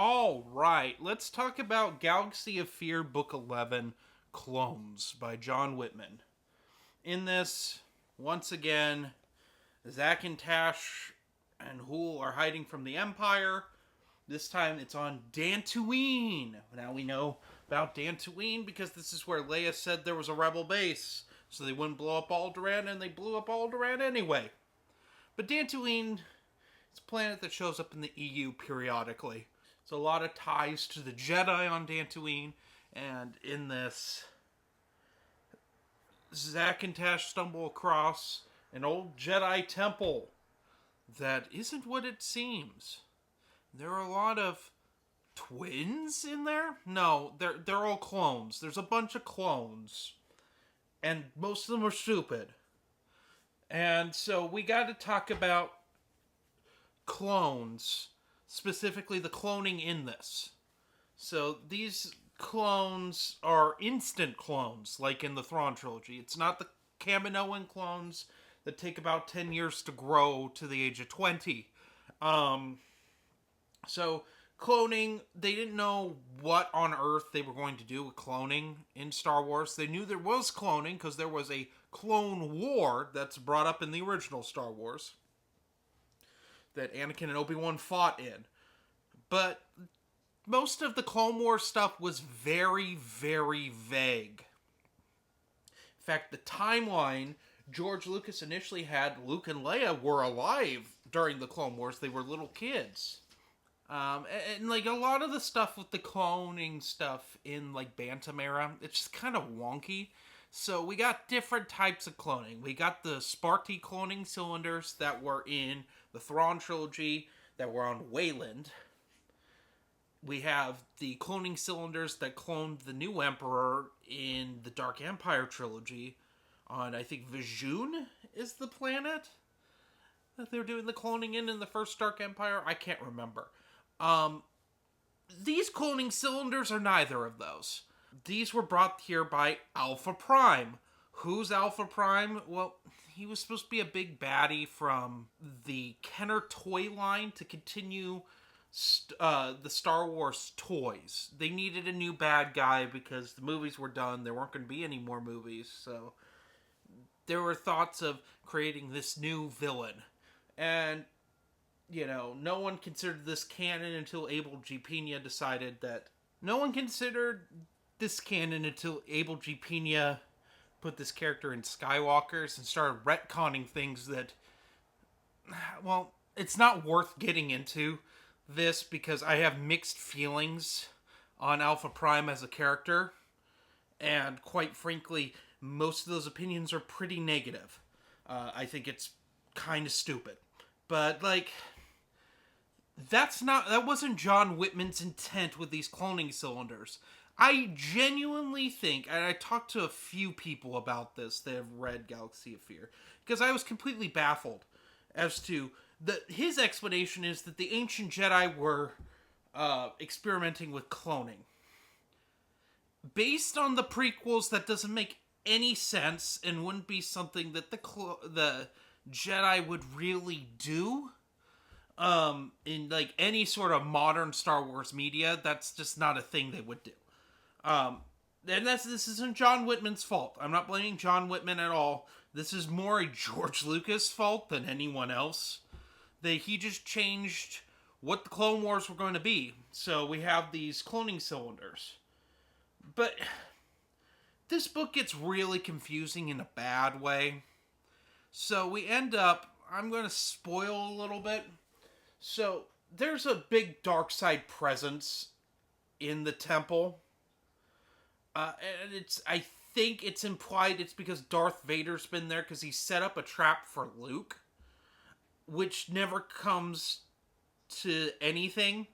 All right, let's talk about Galaxy of Fear Book 11 Clones by John Whitman. In this, once again, Zack and Tash and Hool are hiding from the Empire. This time it's on Dantooine. Now we know about Dantooine because this is where Leia said there was a rebel base. So they wouldn't blow up Alderaan, and they blew up Alderaan anyway. But Dantooine is a planet that shows up in the EU periodically. There's a lot of ties to the Jedi on Dantooine, and in this, Zack and Tash stumble across an old Jedi temple that isn't what it seems. There are a lot of twins in there? No, they're all clones. There's a bunch of clones, and most of them are stupid. And so we got to talk about clones, specifically the cloning in this. So these clones are instant clones, like in the Thrawn trilogy. It's not the Kaminoan clones that take about 10 years to grow to the age of 20. So cloning, they didn't know what on earth they were going to do with cloning in Star Wars. They knew there was cloning because there was a clone war that's brought up in the original Star Wars that Anakin and Obi-Wan fought in. But most of the Clone Wars stuff was very, very vague. In fact, the timeline George Lucas initially had, Luke and Leia were alive during the Clone Wars. They were little kids. And like a lot of the stuff with the cloning stuff in like Bantam era, it's just kind of wonky. So we got different types of cloning. We got the Sparty cloning cylinders that were in the Thrawn trilogy that were on Wayland. We have the cloning cylinders that cloned the new Emperor in the Dark Empire trilogy on, I think, Vizhun is the planet that they're doing the cloning in the first Dark Empire. I can't remember. These cloning cylinders are neither of those. These were brought here by Alpha Prime. Who's Alpha Prime? Well, he was supposed to be a big baddie from the Kenner toy line to continue the Star Wars toys. They needed a new bad guy because the movies were done. There weren't going to be any more movies. So there were thoughts of creating this new villain. And you know, no one considered this canon until Abel G. Pena decided that... No one considered this canon until Abel G. Pena put this character in Skywalkers and started retconning things that... Well, it's not worth getting into this because I have mixed feelings on Alpha Prime as a character. And quite frankly, most of those opinions are pretty negative. I think it's kind of stupid. But, like... That wasn't John Whitman's intent with these cloning cylinders. I genuinely think, and I talked to a few people about this that have read Galaxy of Fear, because I was completely baffled as to his explanation is that the ancient Jedi were experimenting with cloning. Based on the prequels, that doesn't make any sense and wouldn't be something that the Jedi would really do. In like any sort of modern Star Wars media, that's just not a thing they would do. And this isn't John Whitman's fault. I'm not blaming John Whitman at all. This is more a George Lucas fault than anyone else. He just changed what the Clone Wars were going to be. So we have these cloning cylinders. But this book gets really confusing in a bad way. So we end up, I'm going to spoil a little bit. So, there's a big dark side presence in the temple. And I think it's implied it's because Darth Vader's been there because he set up a trap for Luke. Which never comes to anything.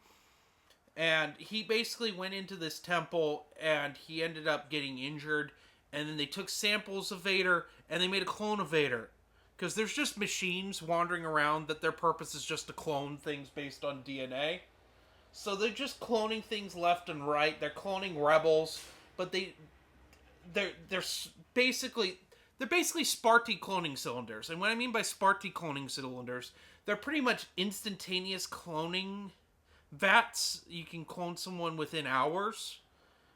And he basically went into this temple and he ended up getting injured. And then they took samples of Vader and they made a clone of Vader. Because there's just machines wandering around that their purpose is just to clone things based on DNA. So they're just cloning things left and right. They're cloning rebels, but they're basically Sparty cloning cylinders. And what I mean by Sparty cloning cylinders, they're pretty much instantaneous cloning VATS, you can clone someone within hours,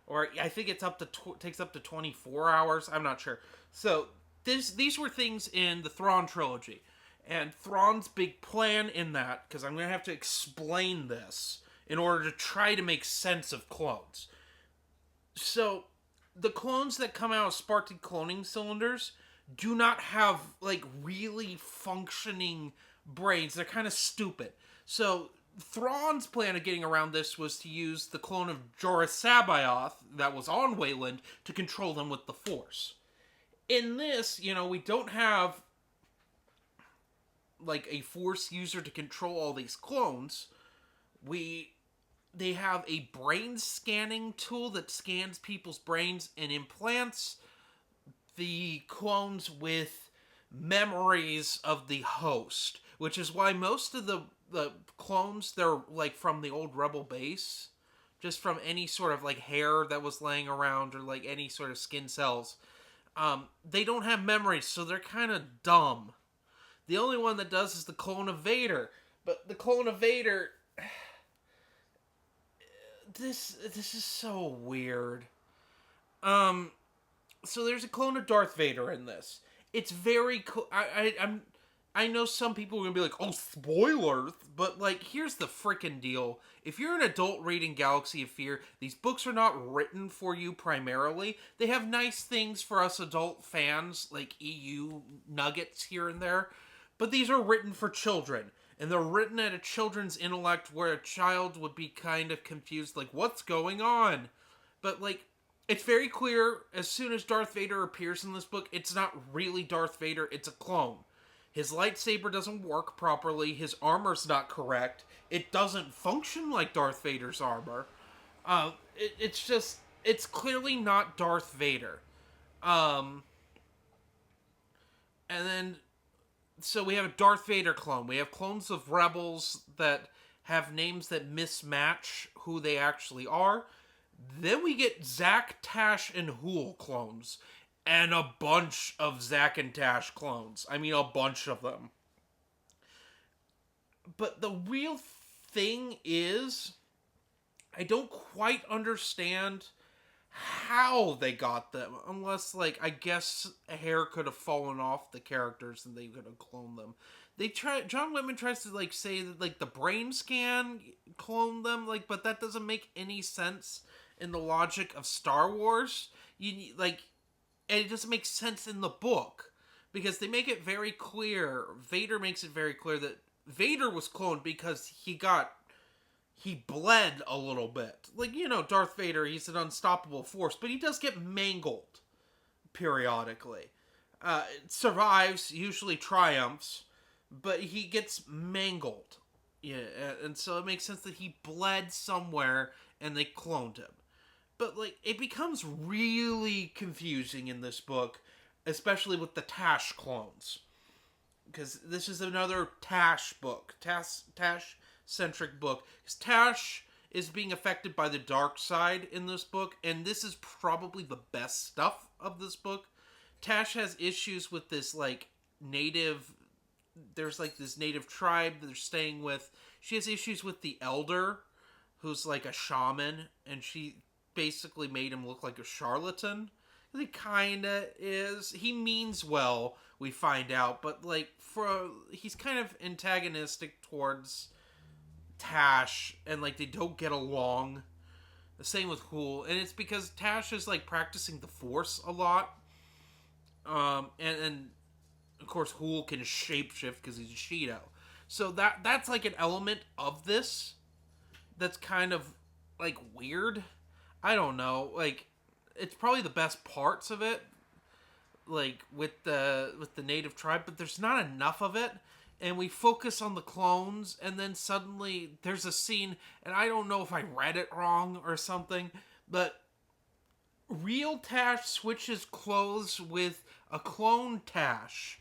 or I think it's up to takes up to 24 hours. I'm not sure. So these were things in the Thrawn trilogy, and Thrawn's big plan in that, because I'm gonna have to explain this in order to try to make sense of clones. So the clones that come out of Spartan cloning cylinders do not have like really functioning brains. They're kind of stupid. So Thrawn's plan of getting around this was to use the clone of Jorah Sabaoth that was on Wayland to control them with the Force. In this, we don't have like a Force user to control all these clones. They have a brain scanning tool that scans people's brains and implants the clones with memories of the host, which is why most of the clones, they're like from the old Rebel base, just from any sort of like hair that was laying around or like any sort of skin cells. They don't have memories, so they're kind of dumb. The only one that does is the clone of Vader, but the clone of Vader, this is so weird. So there's a clone of Darth Vader in this. It's very cool. I know some people are gonna be like, oh, spoilers, but like, here's the freaking deal. If you're an adult reading Galaxy of Fear, these books are not written for you primarily. They have nice things for us adult fans, like EU nuggets here and there, but these are written for children. And they're written at a children's intellect where a child would be kind of confused, like, what's going on? But, like, it's very clear as soon as Darth Vader appears in this book, it's not really Darth Vader, it's a clone. His lightsaber doesn't work properly, his armor's not correct, it doesn't function like Darth Vader's armor. It's clearly not Darth Vader. And then, so we have a Darth Vader clone. We have clones of rebels that have names that mismatch who they actually are. Then we get Zach, Tash, and Hool clones. And a bunch of Zach and Tash clones. I mean, a bunch of them. But the real thing is, I don't quite understand how they got them. Unless, like, I guess a hair could have fallen off the characters and they could have cloned them. John Whitman tries to, like, say that, like, the brain scan cloned them, like, but that doesn't make any sense in the logic of Star Wars. And it doesn't make sense in the book. Because they make it very clear, Vader makes it very clear that Vader was cloned because he bled a little bit. Like, Darth Vader, he's an unstoppable force, but he does get mangled periodically. Survives, usually triumphs, but he gets mangled. Yeah, and so it makes sense that he bled somewhere and they cloned him. But, like, it becomes really confusing in this book, especially with the Tash clones. Because this is another Tash book. Tash-centric book. Because Tash is being affected by the dark side in this book, and this is probably the best stuff of this book. Tash has issues with this, like, native... There's, like, this native tribe that they're staying with. She has issues with the Elder, who's, like, a shaman, and she basically made him look like a charlatan. He kinda is. He means well, we find out, but like he's kind of antagonistic towards Tash, and like they don't get along. The same with Hool, and it's because Tash is like practicing the Force a lot. And of course Hool can shapeshift because he's a Shido. So that's like an element of this that's kind of like weird. I don't know, like, it's probably the best parts of it, like, with the native tribe, but there's not enough of it, and we focus on the clones, and then suddenly there's a scene, and I don't know if I read it wrong or something, but real Tash switches clothes with a clone Tash,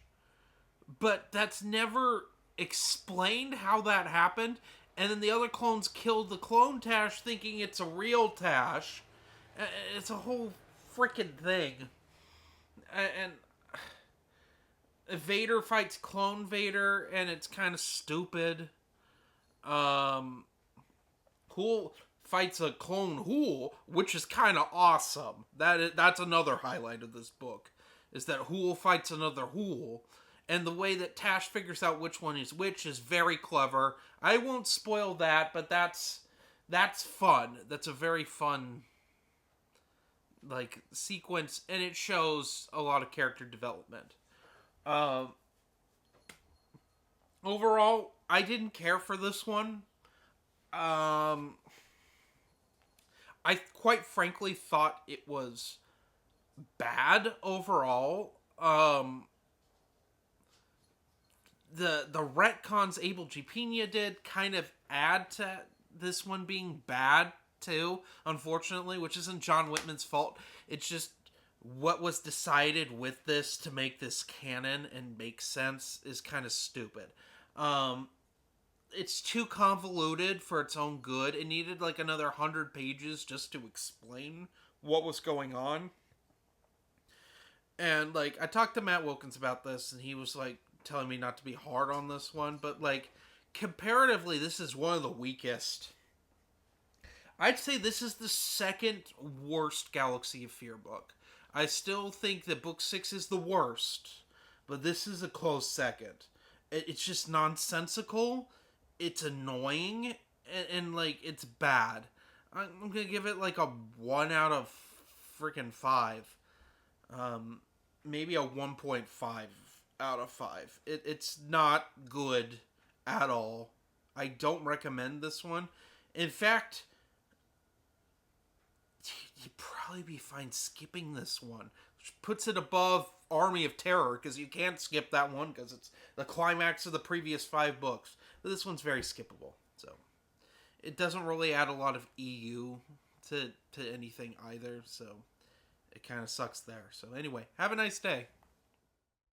but that's never explained how that happened. And then the other clones killed the clone Tash thinking it's a real Tash. It's a whole freaking thing. And Vader fights clone Vader, and it's kind of stupid. Hool fights a clone Hool, which is kind of awesome. That's another highlight of this book, is that Hool fights another Hool, and the way that Tash figures out which one is which is very clever. I won't spoil that, but that's fun. That's a very fun like sequence, and it shows a lot of character development. Overall, I didn't care for this one. I quite frankly thought it was bad overall. The retcons Abel G. Pena did kind of add to this one being bad too, unfortunately, which isn't John Whitman's fault. It's just what was decided with this to make this canon and make sense is kind of stupid. It's too convoluted for its own good. It needed like another 100 pages just to explain what was going on. And like, I talked to Matt Wilkins about this, and he was like telling me not to be hard on this one, but like, comparatively, this is one of the weakest. I'd say this is the second worst Galaxy of Fear book. I still think that book 6 is the worst, but this is a close second. It's just nonsensical, it's annoying, and like, it's bad. I'm gonna give it like a 1 out of freaking 5. Maybe a 1.5 out of 5. It's not good at all. I don't recommend this one. In fact, you'd probably be fine skipping this one, which puts it above Army of Terror, because you can't skip that one because it's the climax of the previous 5 books. But this one's very skippable, so it doesn't really add a lot of EU to anything either, so it kind of sucks there. So anyway, have a nice day.